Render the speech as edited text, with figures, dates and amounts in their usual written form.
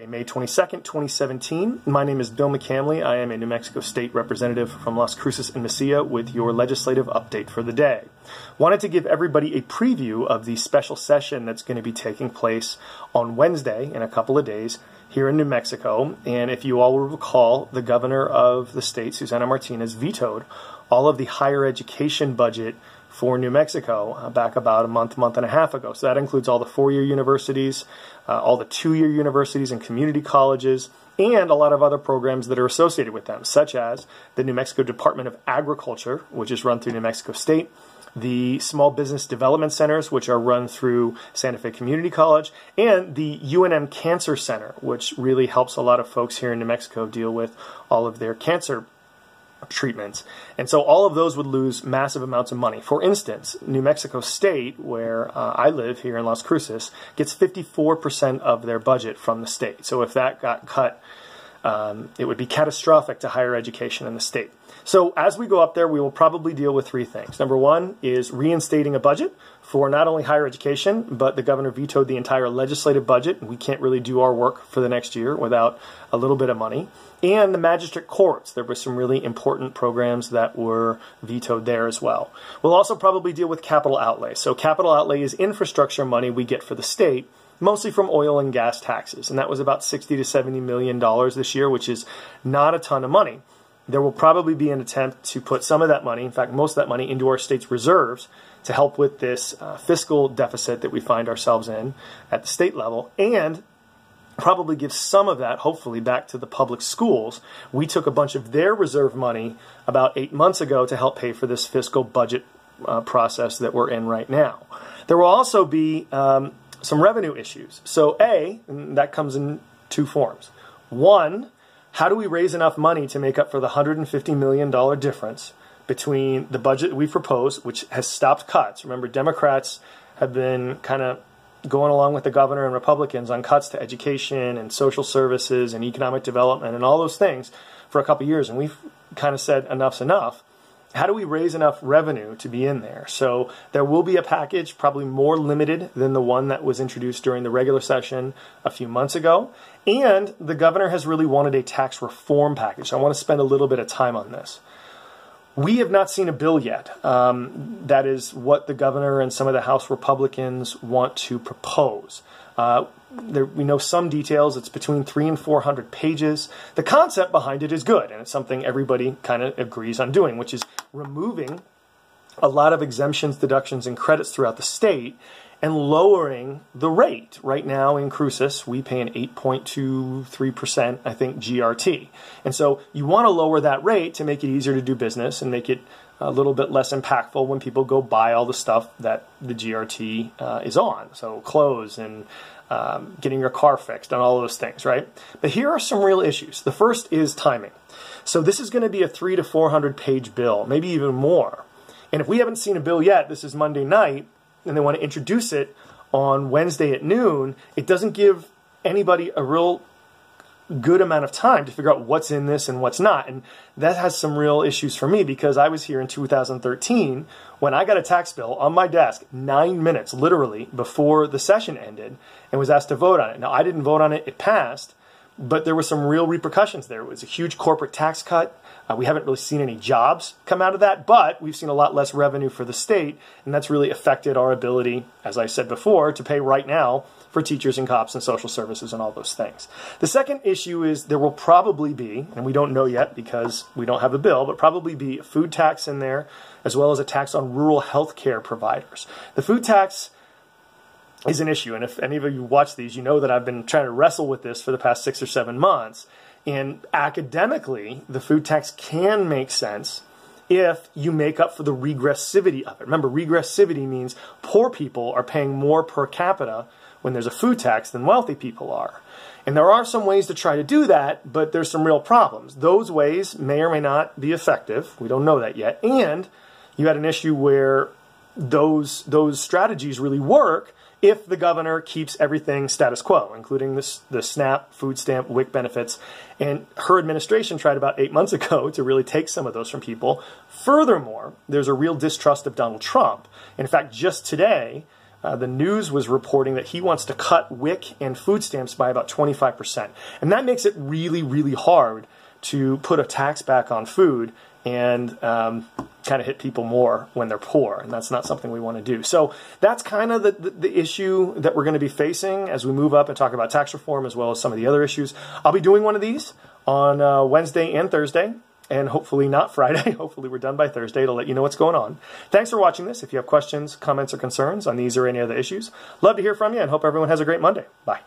May 22nd, 2017. My name is Bill McCamley. I am a New Mexico State representative from Las Cruces and Mesilla with your legislative update for the day. Wanted to give everybody a preview of the special session that's going to be taking place on Wednesday in a couple of days here in New Mexico. And if you all will recall, the governor of the state, Susana Martinez, vetoed all of the higher education budget for New Mexico back about a month and a half ago. So that includes all the four-year universities, all the two-year universities and community colleges, and a lot of other programs that are associated with them, such as the New Mexico Department of Agriculture, which is run through New Mexico State, the Small Business Development Centers, which are run through Santa Fe Community College, and the UNM Cancer Center, which really helps a lot of folks here in New Mexico deal with all of their cancer treatments. And so all of those would lose massive amounts of money. For instance, New Mexico State, where I live here in Las Cruces, gets 54% of their budget from the state. So if that got cut, it would be catastrophic to higher education in the state. So as we go up there, we will probably deal with three things. Number one is reinstating a budget for not only higher education, but the governor vetoed the entire legislative budget. We can't really do our work for the next year without a little bit of money. And the magistrate courts. There were some really important programs that were vetoed there as well. We'll also probably deal with capital outlay. So capital outlay is infrastructure money we get for the state, mostly from oil and gas taxes. And that was about $60 to $70 million this year, which is not a ton of money. There will probably be an attempt to put some of that money, in fact, most of that money, into our state's reserves to help with this fiscal deficit that we find ourselves in at the state level, and probably give some of that, hopefully, back to the public schools. We took a bunch of their reserve money about 8 months ago to help pay for this fiscal budget process that we're in right now. There will also be some revenue issues. So and that comes in two forms. One, how do we raise enough money to make up for the $150 million difference between the budget we propose, which has stopped cuts? Remember, Democrats have been kind of going along with the governor and Republicans on cuts to education and social services and economic development and all those things for a couple of years, and we've kind of said enough's enough. How do we raise enough revenue to be in there? So there will be a package, probably more limited than the one that was introduced during the regular session a few months ago. And the governor has really wanted a tax reform package. So I want to spend a little bit of time on this. We have not seen a bill yet. That is what the governor and some of the House Republicans want to propose. We know some details. It's between 300 and 400 pages. The concept behind it is good, and it's something everybody kind of agrees on doing, which is removing a lot of exemptions, deductions, and credits throughout the state and lowering the rate. Right now in Cruces, we pay an 8.23%, I think, GRT. And so you want to lower that rate to make it easier to do business and make it a little bit less impactful when people go buy all the stuff that the GRT is on. So clothes and getting your car fixed and all those things, right? But here are some real issues. The first is timing. So this is going to be a 300 to 400 page bill, maybe even more. And if we haven't seen a bill yet, this is Monday night, and they want to introduce it on Wednesday at noon, it doesn't give anybody a real good amount of time to figure out what's in this and what's not. And that has some real issues for me, because I was here in 2013 when I got a tax bill on my desk 9 minutes, literally, before the session ended, and was asked to vote on it. Now, I didn't vote on it. It passed, but there were some real repercussions there. It was a huge corporate tax cut. We haven't really seen any jobs come out of that, but we've seen a lot less revenue for the state, and that's really affected our ability, as I said before, to pay right now for teachers and cops and social services and all those things. The second issue is there will probably be, and we don't know yet because we don't have a bill, but probably be a food tax in there, as well as a tax on rural health care providers. The food tax is an issue, and if any of you watch these, you know that I've been trying to wrestle with this for the past 6 or 7 months. And academically, the food tax can make sense if you make up for the regressivity of it. Remember, regressivity means poor people are paying more per capita when there's a food tax than wealthy people are. And there are some ways to try to do that, but there's some real problems. Those ways may or may not be effective. We don't know that yet. And you had an issue where those strategies really work if the governor keeps everything status quo, including the SNAP, food stamp, WIC benefits. And her administration tried about 8 months ago to really take some of those from people. Furthermore, there's a real distrust of Donald Trump. In fact, just today, the news was reporting that he wants to cut WIC and food stamps by about 25%. And that makes it really, really hard to put a tax back on food and kind of hit people more when they're poor, and that's not something we want to do. So that's kind of the issue that we're going to be facing as we move up and talk about tax reform as well as some of the other issues. I'll be doing one of these on Wednesday and Thursday, and hopefully not Friday. Hopefully we're done by Thursday to let you know what's going on. Thanks for watching this. If you have questions, comments, or concerns on these or any other issues, love to hear from you, and hope everyone has a great Monday. Bye.